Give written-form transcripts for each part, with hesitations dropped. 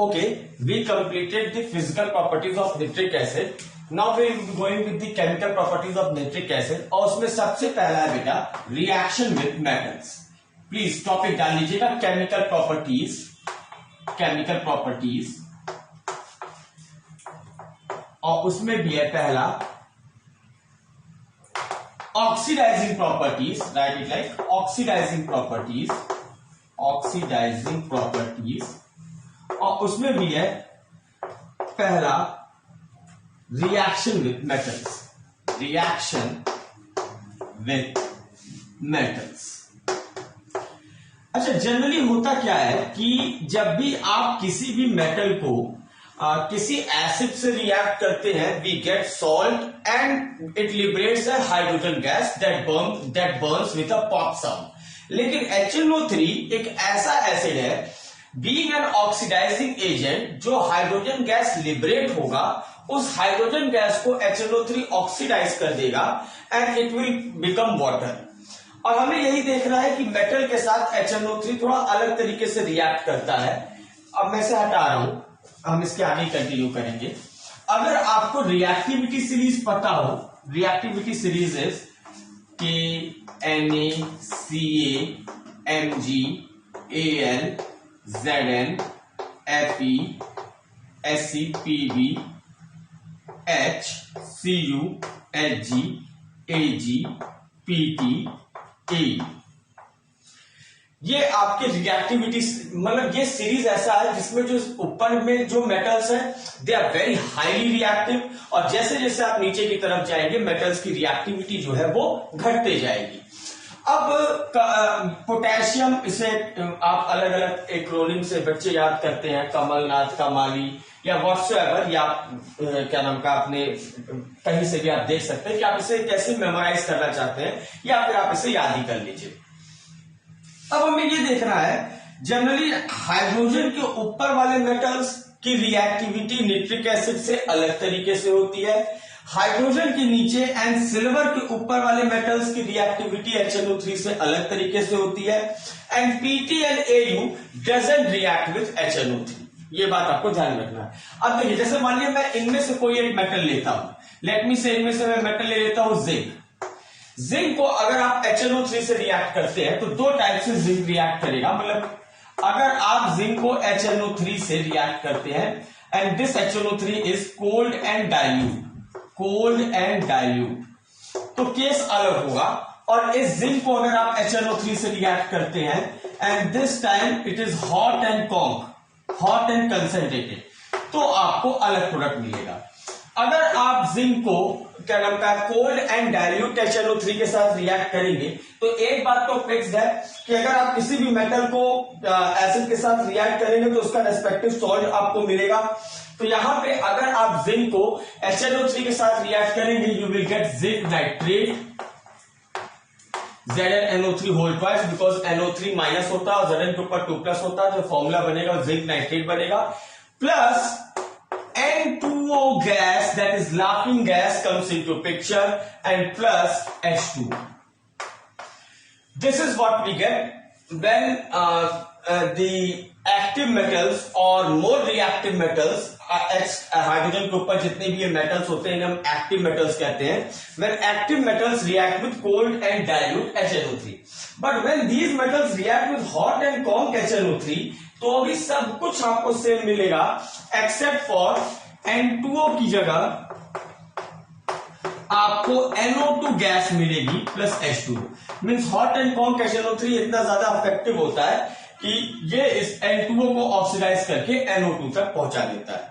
Okay, we completed the physical properties of nitric acid. Now we will be going with the chemical properties of nitric acid. और उसमें सबसे पहला है बेटा reaction with metals. Please topic डाल लीजिएगा chemical properties और उसमें भी है पहला oxidizing properties. Write it like oxidizing properties. और उसमें भी है पहला रिएक्शन विथ मेटल्स. अच्छा, जनरली होता क्या है कि जब भी आप किसी भी मेटल को किसी एसिड से रिएक्ट करते हैं, we get salt and it liberates a hydrogen gas that burns with a pop sound. लेकिन HNO3 एक ऐसा एसिड है, बीइंग एन ऑक्सीडाइजिंग एजेंट, जो हाइड्रोजन गैस लिबरेट होगा, उस हाइड्रोजन गैस को HNO3 ऑक्सीडाइज कर देगा and it will become water. और हमें यही देखना है कि मेटल के साथ HNO3 थोड़ा अलग तरीके से रिएक्ट करता है. अब मैं इसे हटा रहा हूं, हम इसके आगे कंटिन्यू करेंगे. अगर आपको रिएक्टिविटी सीरीज पता हो, reactivity series is KNaCaMgAl Zn Fe ScPv H Cu Hg Ag Pt A. ये आपके रिएक्टिविटी मतलब ये सीरीज ऐसा है जिसमें जो ऊपर में जो मेटल्स हैं they are very highly reactive, और जैसे जैसे आप नीचे की तरफ जाएंगे मेटल्स की रिएक्टिविटी जो है वो घटते जाएगी. अब पोटेशियम, इसे आप अलग अलग एक्रोनिम से बच्चे याद करते हैं, कमलनाथ, कमाली या व्हाट्सएवर, या क्या नाम का आपने कहीं से भी आप देख सकते हैं कि आप इसे कैसे मेमोराइज करना चाहते हैं या फिर आप इसे याद ही कर लीजिए. अब हमें ये देखना है जनरली हाइड्रोजन के ऊपर वाले मेटल्स की रिएक्टिविटी निट्रिक एसिड से अलग तरीके से होती है, हाइड्रोजन के नीचे एंड सिल्वर के ऊपर वाले मेटल्स की रिएक्टिविटी HNO3 से अलग तरीके से होती है, and Pt and Au doesn't react with HNO3. ये बात आपको ध्यान रखना है. अब देखिए, जैसे मान लिया मैं इनमें से कोई एक मेटल लेता हूं, लेट मी से इनमें से मैं मेटल ले लेता हूं जिंक. जिंक को अगर आप HNO3 से रिएक्ट करते हैं तो दो टाइप से जिंक रिएक्ट करेगा. मतलब अगर आप जिंक को HNO3 से रिएक्ट करते हैं and this HNO3 is cold and dilute, तो केस अलग होगा. और इस जिंक को अगर आप HNO3 से रिएक्ट करते हैं and this time it is hot and concentrated, तो आपको अलग प्रोडक्ट मिलेगा. अगर आप जिंक को क्या नाम का कोल्ड एंड डाइल्यूट HNO3 के साथ रिएक्ट करेंगे तो एक बात तो फिक्स्ड है कि अगर आप किसी भी मेटल को एसिड के साथ रिएक्ट करेंगे तो उसका रेस्पेक्टिव सॉल्ट आपको मिलेगा. तो यहां पे अगर आप जिंक को HNO3 के साथ रिएक्ट करेंगे you will get zinc nitrate ZnNO3 whole twice, because NO3 minus होता है और Zn के ऊपर 2 प्लस होता है, तो फॉर्मूला बनेगा जिंक नाइट्रेट बनेगा, plus N2O gas, that is laughing gas, comes into picture, and plus H2. This is what we get when the active metals or more reactive metals, hydrogen के ऊपर जितने भी ये मेटल्स होते हैं हम एक्टिव मेटल्स कहते हैं. When active metals react with cold and dilute HNO3, but when these metals react with hot and conc HNO3, तो अभी सब कुछ आपको सेम मिलेगा एक्सेप्ट फॉर N2O की जगह आपको NO2 गैस मिलेगी plus H2. Means hot and conc HNO3 इतना ज्यादा इफेक्टिव होता है कि ये इस N2O को ऑक्सीडाइज करके NO2 तक पहुंचा देता है.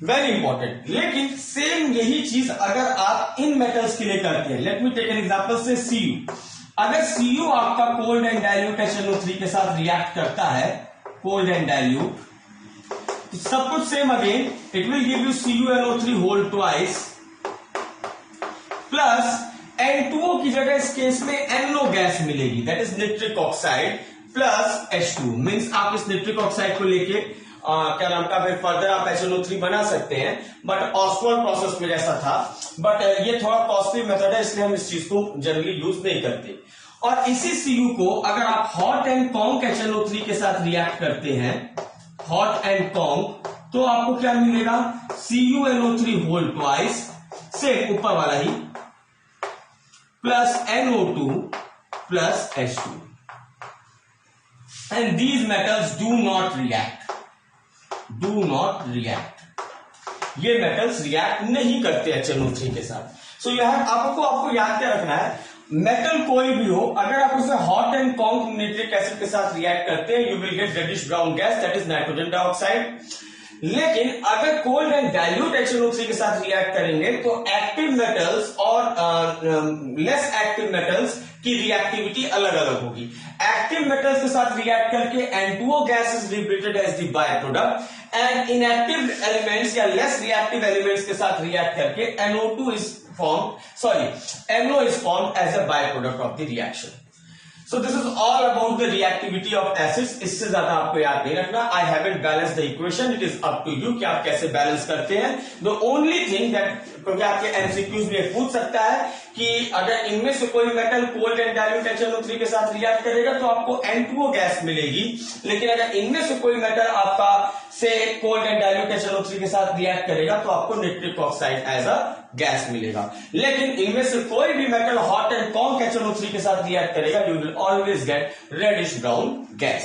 Very important. लेकिन सेम यही चीज अगर आप इन मेटल्स के लिए करते हैं, let me take an example से Cu. अगर Cu आपका कोल्ड एंड डाइल्यूट HNO3 के साथ रिएक्ट करता है, कोल्ड एंड डाइल्यूट, सब कुछ same again, it will give you CuNO3 whole twice plus N2O की जगह इस केस में NO गैस मिलेगी, that is nitric oxide plus H2. Means आप इस निट्रिक ऑक्साइड को लेके क्या नाम का फिर फर्दर आप HNO3 बना सकते हैं, बट ऑस्मोल प्रोसेस में जैसा था. बट ये थोड़ा कॉस्टली मेथड है, इसलिए हम इस चीज को जनरली यूज नहीं करते. और इसी Cu को अगर आप हॉट एंड कॉन्क HNO3 के साथ रिएक्ट करते हैं, हॉट एंड कॉन्क तो आपको क्या मिलेगा, CuNO3 होल ट्वाइस, सेम ऊपर वाला ही, plus NO2 plus H2, and these metals do not react, ये मेटल्स रिएक्ट नहीं करते HNO3 के साथ। सो आपको याद क्या रखना है, मेटल कोई भी हो, अगर आप उसे hot and conc nitric acid के साथ रिएक्ट करते हैं, you will get reddish brown gas, that is nitrogen dioxide. लेकिन अगर कोल्ड एंड डाइल्यूट HNO3 के साथ रिएक्ट करेंगे तो एक्टिव मेटल्स और लेस एक्टिव मेटल्स की रिएक्टिविटी अलग अलग होगी। एक्टिव मेटल्स के साथ रिएक्ट करके N2O gas is liberated as the by product, and inactive elements या लेस रिएक्टिव एलिमेंट्स के साथ रिएक्ट करके NO2 is formed, NO is formed as a byproduct of the reaction. So this is all about the reactivity of acids. इससे ज्यादा आपको याद नहीं रखना। I haven't balanced the equation. It is up to you कि आप कैसे balance करते हैं। The only thing that, क्योंकि आपके MCQs में पूछ सकता है कि अगर इनमें से कोई metal cold and dilute HNO3 के साथ रिएक्ट करेगा तो आपको N2O गैस मिलेगी, लेकिन अगर इनमें से कोई मेटल आपका से कोल्ड एंड डाइल्यूट HNO3 के साथ रिएक्ट करेगा तो आपको nitric oxide as a gas मिलेगा। लेकिन इनमें से कोई भी metal hot and conc HNO3 के साथ रिएक्ट करेगा, you will always get reddish brown gas.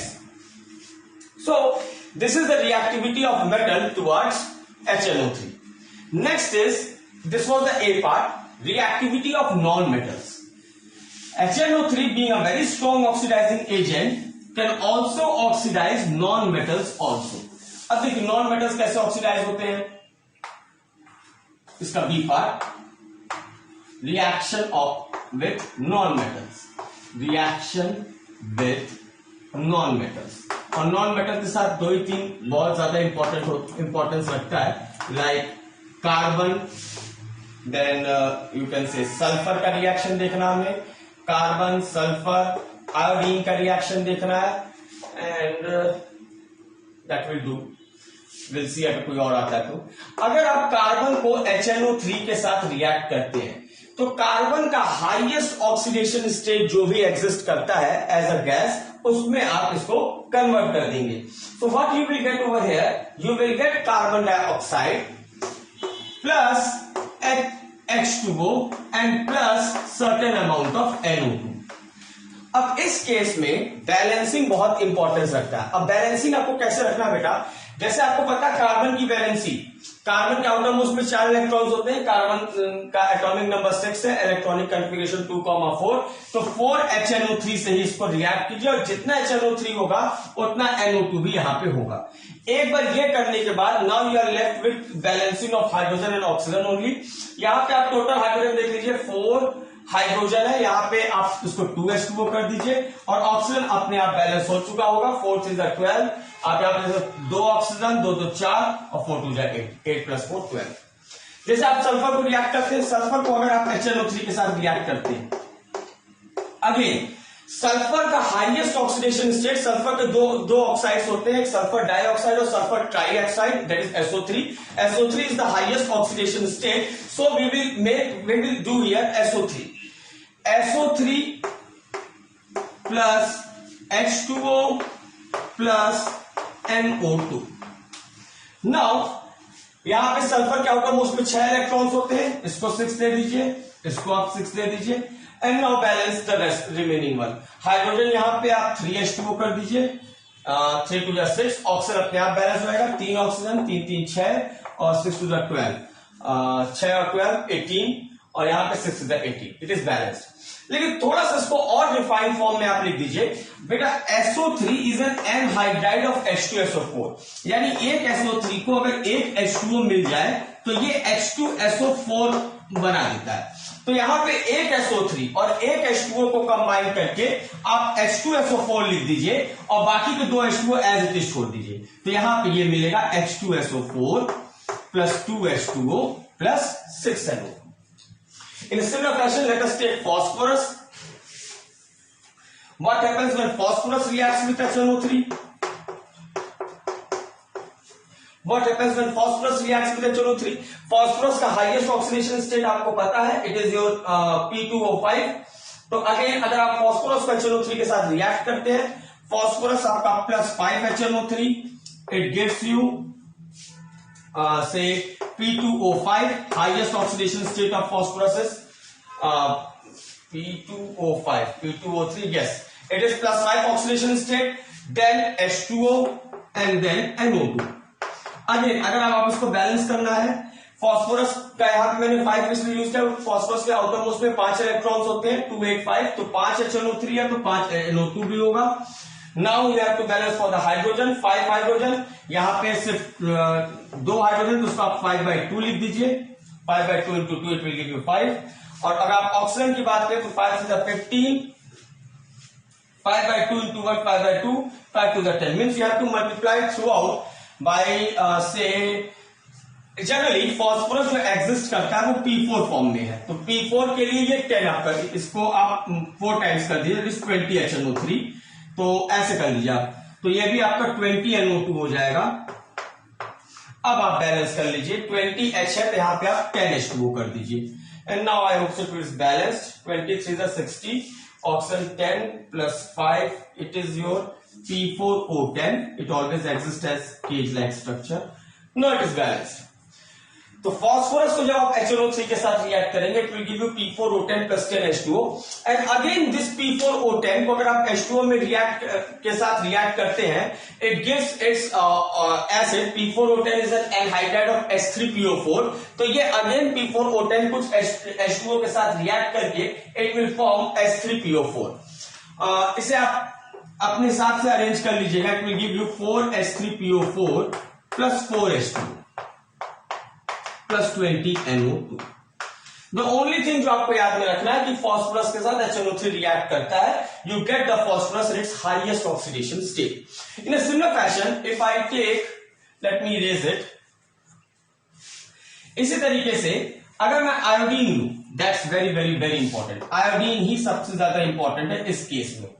So this is the reactivity of metal towards HNO3. Next is, this was the A part, reactivity of non-metals. HNO3 being a very strong oxidizing agent can also oxidize non-metals also. अब देखिए non-metals कैसे oxidize होते हैं, इसका B part, reaction with non-metals, reaction with non-metals, और non-metal के साथ दो ही तीन बहुत ज्यादा इंपॉर्टेंस रखता है, like carbon, then you can say sulphur का रिएक्शन देखना हमें, कार्बन सल्फर आयोडीन का रिएक्शन देखना है, and that will do, will see अगर कोई और आता है तो। अगर आप कार्बन को HNO3 के साथ रिएक्ट करते हैं तो कार्बन का हाईएस्ट ऑक्सीडेशन स्टेट जो भी एग्जिस्ट करता है एज अ गैस, उसमें आप इसको कन्वर्ट कर देंगे। So what you will get over here, you will gate carbon dioxide plus H2O and plus certain amount of NO2। अब इस केस में बैलेंसिंग बहुत इंपॉर्टेंस रखता है। अब बैलेंसिंग आपको कैसे रखना बेटा, जैसे आपको पता है कार्बन की वैलेंसी, कार्बन के आउटर मोस्ट में 4 इलेक्ट्रॉन्स होते हैं, कार्बन का एटॉमिक नंबर 6 है, इलेक्ट्रॉनिक कॉन्फ़िगरेशन 2,4, तो 4 HNO3 से ही इसको रिएक्ट कीजिए और जितना HNO3 होगा उतना NO2 भी यहां पे होगा। एक बार ये करने के बाद now you are left with balancing of hydrogen and oxygen only. यहां पे आप टोटल हाइड्रोजन देख लीजिए, 4 हाइड्रोजन है, यहां पे आप इसको 2H2O कर दीजिए और ऑक्सीजन अपने आप बैलेंस हो चुका होगा, 4 3 12, आप यहां पे 2 ऑक्सीजन 2 2 4 और 4 2 8, 8 + 4 12। जैसे आप सल्फर को रिएक्ट करते हैं, सल्फर को अगर आप HNO3 के साथ रिएक्ट करते हैं, अगेन सल्फर का हाईएस्ट ऑक्सीडेशन स्टेट, सल्फर के दो ऑक्साइड्स होते हैं, एक सल्फर डाइऑक्साइड और sulphur trioxide, that is SO3। SO3 is the highest oxidation state, so we will do here SO3 plus H2O plus NO2। Now यहां पे sulphur के आउटर मोस्ट में 6 इलेक्ट्रॉन्स होते हैं, इसको 6 दे दीजिए, इसको आप 6 दे दीजिए, and now balance the rest remaining one. Hydrogen यहां पे आप 3H2O कर दीजिए, 3 2 6, ऑक्सीजन अपने आप बैलेंस हो जाएगा, 3 ऑक्सीजन 3 3 6 और 6 2 12, 6 और 12 18, और यहां पे 6 18, इट इज बैलेंस्ड। लेकिन थोड़ा सा इसको और रिफाइंड फॉर्म में आप लिख दीजिए बेटा, SO3 is an anhydride of H2SO4, यानी एक SO3 को अगर एक H2O मिल जाए तो ये H2SO4 बना देता है। तो यहां पे एक SO3 और एक H2O को कंबाइन करके आप H2SO4 लिख दीजिए और बाकी के 2 H2O एज इट इज छोड़ दीजिए, तो यहां पे ये मिलेगा H2SO4 plus 2H2O plus 6NO। In a similar fashion, let us take phosphorus. What happens when phosphorus reacts with HNO3? What happens when phosphorus reacts with HNO3? Phosphorus का highest oxidation state आपको पता है, it is your P2O5. तो again अगर आप phosphorus को HNO3 के साथ रिएक्ट करते हैं, phosphorus आपका +5 HNO3, it gives you say P2O5, highest oxidation state of phosphorus is P2O5, P2O3, yes, it is +5 oxidation state, then H2O and then NO2. Again अगर आप इसको बैलेंस करना है, फॉस्फोरस का यहाँ पे मैंने 5 इसलिए यूज किया, फॉस्फोरस के आउटर मोस्ट में 5 इलेक्ट्रॉन्स होते हैं, 2 8 5, तो 5 HNO3 है तो 5 NO2 भी होगा। Now you have to balance for the hydrogen, 5 hydrogen, यहाँ पे सिर्फ 2 हाइड्रोजन, तो उसको आप 5/2 लिख दीजिए, 5/2 into 2 it will give you 5। और अगर आप ऑक्सीजन की बात करें तो 5 to the 15, 5/2 into 1, 5/2, 5 to the 10, means you have to multiply through out by से जनरली फॉस्फोरस जो एग्जिस्ट करता है वो P4 फॉर्म में है, तो P4 के लिए ये 10 आपका, इसको आप 4 टाइम्स कर दीजिए, 20 HNO3, तो ऐसे कर लीजिए आप, तो ये भी आपका 20 NO2 हो जाएगा। अब आप बैलेंस कर लीजिए, 20 H है तो यहाँ पे आप 10 H2O कर दीजिए, and now I hope so it is balanced, 23 is 60, oxygen 10 plus 5, it is your P4O10, it always exists as cage-like structure, no it is balanced। तो फॉस्फोरस को जब आप HNO3 के साथ रिएक्ट करेंगे, it will give you P4O10 plus 10 H2O, and again this P4O10 को अगर आप H2O में रिएक्ट के साथ रिएक्ट करते हैं, it gives it's acid P4O10 is an anhydride of H3PO4, तो ये अगेन P4O10 कुछ H2O के साथ रिएक्ट करके इट विल फॉर्म H3PO4। इसे आप अपने हिसाब से अरेंज कर लीजिएगा, it will give you 4H3PO4 plus 4H2 plus 20 NO2। The only thing जो आपको याद में रखना है कि फॉस्फोरस के साथ HNO3 रिएक्ट करता है, you get the phosphorus in its highest oxidation state। In a similar fashion, if I take, let me erase it, इसी तरीके से अगर मैं आयोडीन लूं, that's very very very important, iodine ही सबसे ज्यादा इंपॉर्टेंट है इस केस में,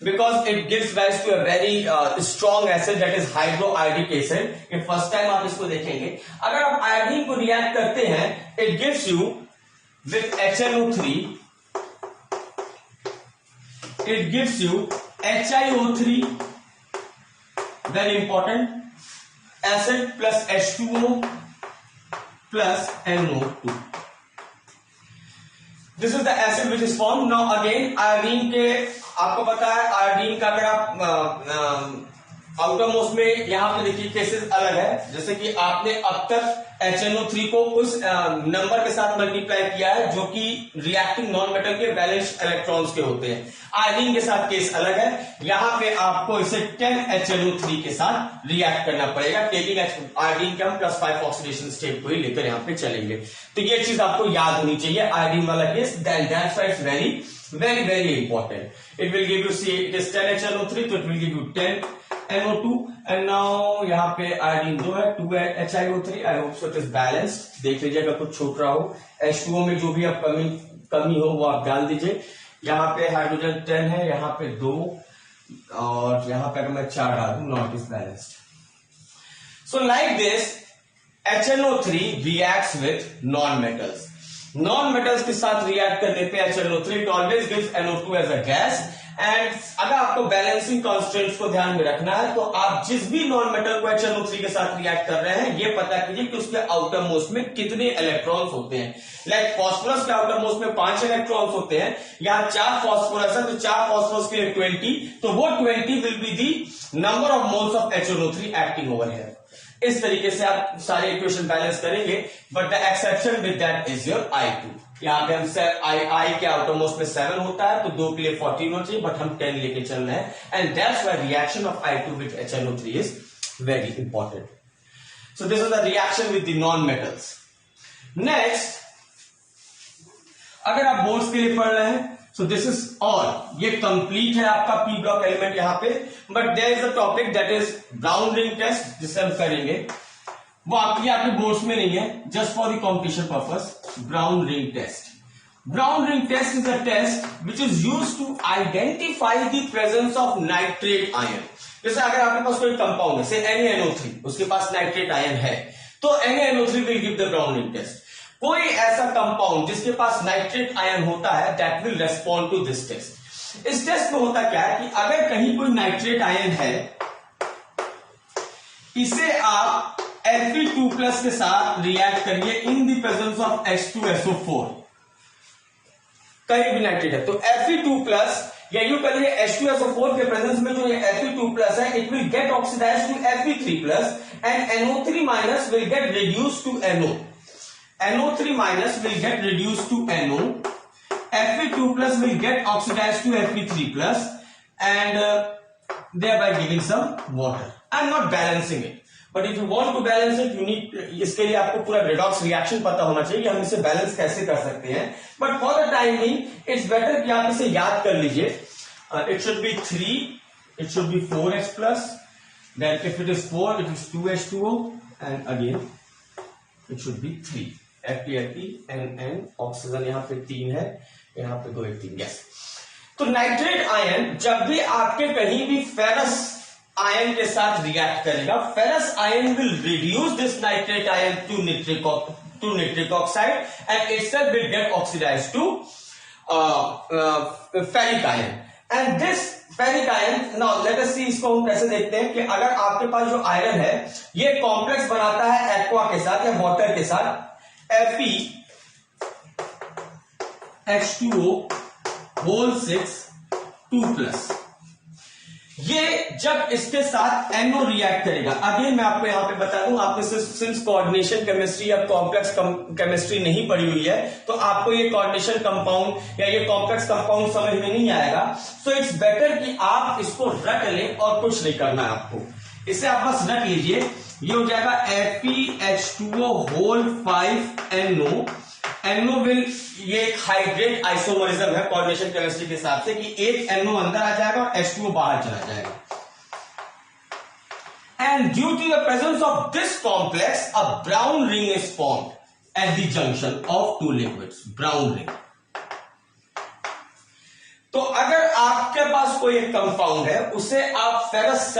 because it gives rise to a very strong acid that is hydroiodic acid। ये फर्स्ट टाइम आप इसको देखेंगे, अगर आप आयोडीन को रिएक्ट करते हैं, it gives you with HNO3, it gives you HiO3, very important, acid plus H2O plus NO2। This is the acid which is form. Now again iodine के आपको पता है, आयोडीन का अगर आप आउटर मोस्ट में यहाँ पे देखिए केसेस अलग है, जैसे कि आपने अब तक HNO3 को उस नंबर के साथ मल्टीप्लाई किया है जो कि रिएक्टिंग नॉन मेटल के वैलेंस इलेक्ट्रॉन्स के होते हैं। आयोडीन के साथ केस अलग है, यहाँ पे आपको इसे 10 HNO3 के साथ रिएक्ट करना पड़ेगा, टेकिंग आयोडीन के हम +5 ऑक्सीडेशन स्टेट को ही लेकर यहाँ पे चलेंगे। तो ये चीज आपको याद होनी चाहिए, आयोडीन वाला case, that's why it's very very important. It will give you see, it is 10 HNO3, तो it will give you 10 NO2, and now यहाँ पे आयोडीन 2 है, 2 HiO3, I hope so it is balanced. देख लीजिए अगर कुछ छूट रहा हो, H2O में जो भी आप कमी हो वो आप डाल दीजिए। यहाँ पे हाइड्रोजन 10 है, यहाँ पे 2, और यहाँ पे अगर मैं 4 डाल दूं, not is balanced. So like this HNO3 reacts with non metals. Non metals के साथ रिएक्ट करने पे HNO3 it always gives NO2 as a gas. And अगर आपको बैलेंसिंग कॉन्स्टेंट्स को ध्यान में रखना है, तो आप जिस भी नॉन मेटल को HNO3 के साथ रिएक्ट कर रहे हैं, ये पता कीजिए कि उसके आउटर मोस्ट में कितने इलेक्ट्रॉन्स होते हैं। लाइक फॉस्फोरस के आउटर मोस्ट में 5 इलेक्ट्रॉन्स होते हैं, यहाँ 4 फॉस्फोरस है, तो 4 फॉस्फोरस के लिए 20, तो वो 20 will be the number of moles of HNO3 acting over here. इस तरीके से आप सारे इक्वेशन बैलेंस करेंगे, but the exception with that is your I2। यहाँ पे हम I के आउटर मोस्ट में 7 होता है, तो 2 के लिए 14 होना चाहिए, बट हम 10 लेके चल रहे हैं, and that's why reaction of I2 with HNO3 is very important. So this is the reaction with the non metals. Next, अगर आप बोर्ड्स के लिए पढ़ रहे हैं, सो दिस इज ऑल, ये कंप्लीट है आपका पी ब्लॉक एलिमेंट यहाँ पे, but there is a topic that is brown ring test, जिसे हम करेंगे, वो आपके बोर्ड्स में नहीं है, just for the competition purpose. Brown ring test, brown ring test is a test which is used to identify the presence of nitrate ion. जैसे अगर आपके पास कोई कंपाउंड है, से NaNO3, उसके पास नाइट्रेट आयन है, तो NaNO3 will give the brown ring test. कोई ऐसा कंपाउंड जिसके पास नाइट्रेट आयन होता है, that will respond to this test. इस टेस्ट में होता क्या है कि अगर कहीं कोई नाइट्रेट आयन है, इसे आप Fe2+ के साथ रिएक्ट करिए in the presence of H2SO4, कहीं भी नाइट्रेट है तो Fe2+ या यूं करिए H2SO4 के प्रेजेंस में जो ये Fe2+ है, it will get oxidised to Fe3+ and NO3- will get reduced to NO. NO3- will get reduced to NO. Fe2+ will get oxidized to Fe3+ and thereby giving some water. I'm not balancing it, but if you want to balance it, you need, इसके लिए आपको पूरा redox reaction पता होना चाहिए कि हम इसे बैलेंस कैसे कर सकते हैं. But for the time being, it's better कि आप इसे याद कर लीजिए. It should be 3, it should be 4H+, then if it is 4, it is 2H2O, and again it should be 3. Fe, N, oxygen यहाँ पे 3 है, यहाँ पे 2, 1, 3. यस. तो नाइट्रेट आयन जब भी आपके कहीं भी फेरस आयन के साथ रिएक्ट करेगा, ferrous ion will reduce this nitrate ion to nitric oxide and itself will get oxidised to ferric ion. And this ferric ion, now let us see, इसको हम कैसे देखते हैं कि अगर आपके पास जो आयरन है ये कॉम्प्लेक्स बनाता है एक्वा के साथ या वाटर के साथ, FeH2O होल 6 2+. ये जब इसके साथ NO रिएक्ट करेगा, अगेन मैं आपको यहां पे बता दूं, आपने सिंस कोऑर्डिनेशन केमिस्ट्री या कॉम्प्लेक्स केमिस्ट्री नहीं पढ़ी हुई है तो आपको ये कोऑर्डिनेशन कंपाउंड या ये कॉम्प्लेक्स कंपाउंड समझ में नहीं आएगा. सो इट्स बेटर कि आप इसको रट लें और कुछ नहीं करना है आपको, इसे आप बस रख लीजिए. ये हो जाएगा FeH2O whole 5 NO. NO will, ये एक हाइड्रेट आइसोमरिज्म है कोऑर्डिनेशन केमिस्ट्री के हिसाब से कि एक NO अंदर आ जाएगा और H2O बाहर चला जाएगा. And due to the presence of this complex a brown ring is formed at the junction of two liquids. Brown ring. तो अगर आपके पास कोई एक कंपाउंड है, उसे आप फेरस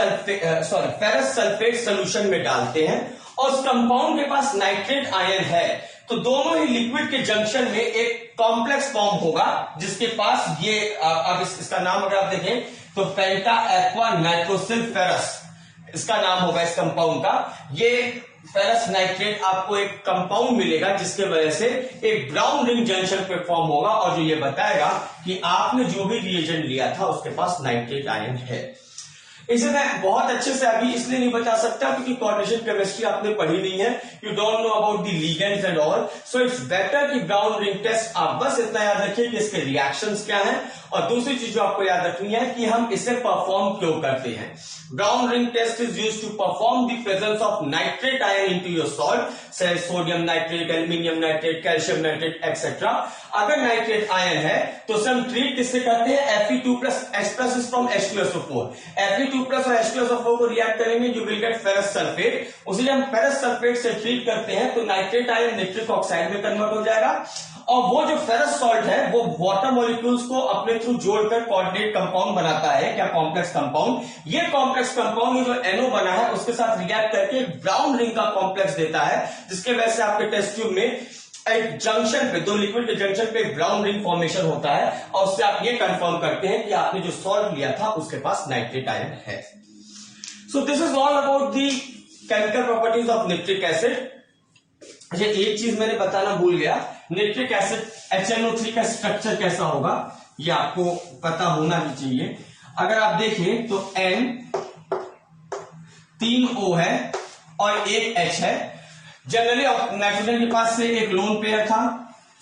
सल्फेट सोल्यूशन में डालते हैं और उस कंपाउंड के पास नाइट्रेट आयन है, तो दोनों ही लिक्विड के जंक्शन में एक कॉम्प्लेक्स फॉर्म होगा जिसके पास ये अब इसका नाम अगर आप देखें तो पेंटा एक्वा नाइट्रोसिल फेरस इसका नाम होगा इस कंपाउंड का. ये फेरस नाइट्रेट आपको एक कंपाउंड मिलेगा जिसके वजह से एक ब्राउन रिंग जंक्शन पे फॉर्म होगा और जो ये बताएगा कि आपने जो भी रिएजेंट लिया था उसके पास नाइट्रेट आयन है. इसे मैं बहुत अच्छे से अभी इसलिए नहीं बता सकता क्योंकि कोऑर्डिनेशन केमिस्ट्री आपने पढ़ी नहीं है, you don't know about the ligands and all. So it's better कि ब्राउन रिंग टेस्ट आप बस इतना याद रखिए कि इसके रिएक्शंस क्या हैं, और दूसरी चीज जो आपको याद रखनी है कि हम इसे परफॉर्म क्यों करते हैं. Brown ring test is used to perform the presence of nitrate ion into your salt, say sodium nitrate, aluminium nitrate, calcium nitrate etcetera. अगर नाइट्रेट आयन है तो उसे हम ट्रीट किससे करते हैं? Fe2+ H+ is from H2SO4. Fe2+ और H2SO4 को रिएक्ट करेंगे, you will gate ferrous sulphate. उसे जब हम फेरस सल्फेट से ट्रीट करते हैं तो नाइट्रेट आयन निट्रिक ऑक्साइड में कन्वर्ट हो जाएगा और वो जो फेरस सॉल्ट है वो वाटर मॉलिक्यूल्स को अपने थ्रू जोड़कर कोऑर्डिनेट कंपाउंड बनाता है. क्या? Complex compound. ये कॉम्प्लेक्स कंपाउंड जो NO बना है उसके साथ रिएक्ट करके ब्राउन रिंग का कॉम्प्लेक्स देता है, जिसके वजह से आपके टेस्ट ट्यूब में एक जंक्शन पे, दो लिक्विड के जंक्शन पे ब्राउन रिंग फॉर्मेशन होता है और उससे आप ये कंफर्म करते हैं कि आपने जो सॉल्ट लिया था उसके पास नाइट्रेट आयन है. सो this is all about the chemical properties of nitric acid. अच्छा, एक चीज मैंने बताना भूल गया, निट्रिक एसिड HNO3 का स्ट्रक्चर कैसा होगा ये आपको पता होना भी चाहिए. अगर आप देखें तो N 3 O है और 1 H है. जनरली नाइट्रोजन के पास से एक लोन पेयर था,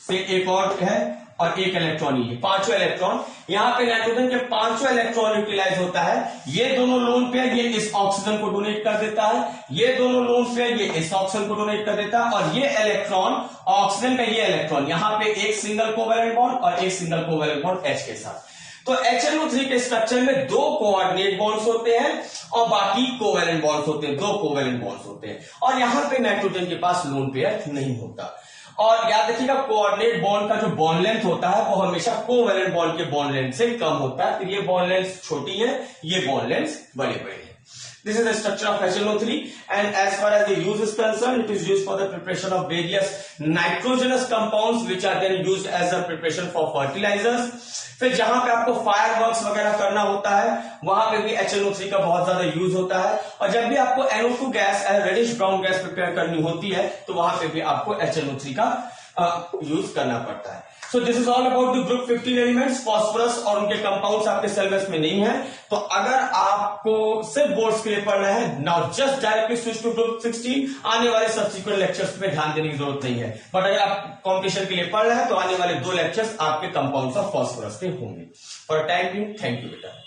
से एक और है और एक इलेक्ट्रॉन ही है, 5वां इलेक्ट्रॉन. यहां पे नाइट्रोजन के 5वां इलेक्ट्रॉन यूटिलाइज होता है. ये दोनों लोन पेयर ये इस ऑक्सीजन को डोनेट कर देता है, ये दोनों लोन पेयर ये इस ऑक्सीजन को डोनेट कर देता है और ये इलेक्ट्रॉन ऑक्सीजन का ये इलेक्ट्रॉन यहां पे एक सिंगल कोवैलेंट बॉन्ड और एक सिंगल कोवैलेंट बॉन्ड H के साथ. तो HNO3 के स्ट्रक्चर में 2 कोऑर्डिनेट बॉन्ड्स होते हैं और बाकी कोवैलेंट बॉन्ड्स होते हैं, 2 कोवैलेंट बॉन्ड्स होते हैं. और यहां पे नाइट्रोजन के पास लोन पेयर नहीं होता. और याद रखिएगा कोऑर्डिनेट बॉन्ड का जो बॉन्ड लेंथ होता है वो हमेशा कोवैलेंट बॉन्ड के बॉन्ड लेंथ से कम होता है. फिर ये बॉन्ड लेंथ छोटी है, ये बॉन्ड लेंथ बड़े बड़े हैं. This is the structure of HNO3, and as far as the use is concerned, it is used for the preparation of various nitrogenous compounds which are then used as a preparation for fertilizers. फिर जहां पे आपको fire works वगैरह करना होता है वहां पे भी HNO3 का बहुत ज्यादा यूज होता है, और जब भी आपको NO2 gas reddish brown gas prepare करनी होती है तो वहां पे भी आपको HNO3 का यूज करना पड़ता है. सो this is all about the group 15 elements. Phosphorus और उनके कंपाउंड्स आपके सिलेबस में नहीं है, तो अगर आपको सिर्फ बोर्ड्स के लिए पढ़ना है, now just directly switch to group 16. आने वाले सब्सिक्वेंट लेक्चर्स में ध्यान देने की जरूरत नहीं है, बट अगर आप कॉम्पिटिशन के लिए पढ़ रहे हैं तो आने वाले 2 लेक्चर्स आपके कंपाउंड्स ऑफ फॉस्फोरस के होंगे. For time being, thank you बेटा.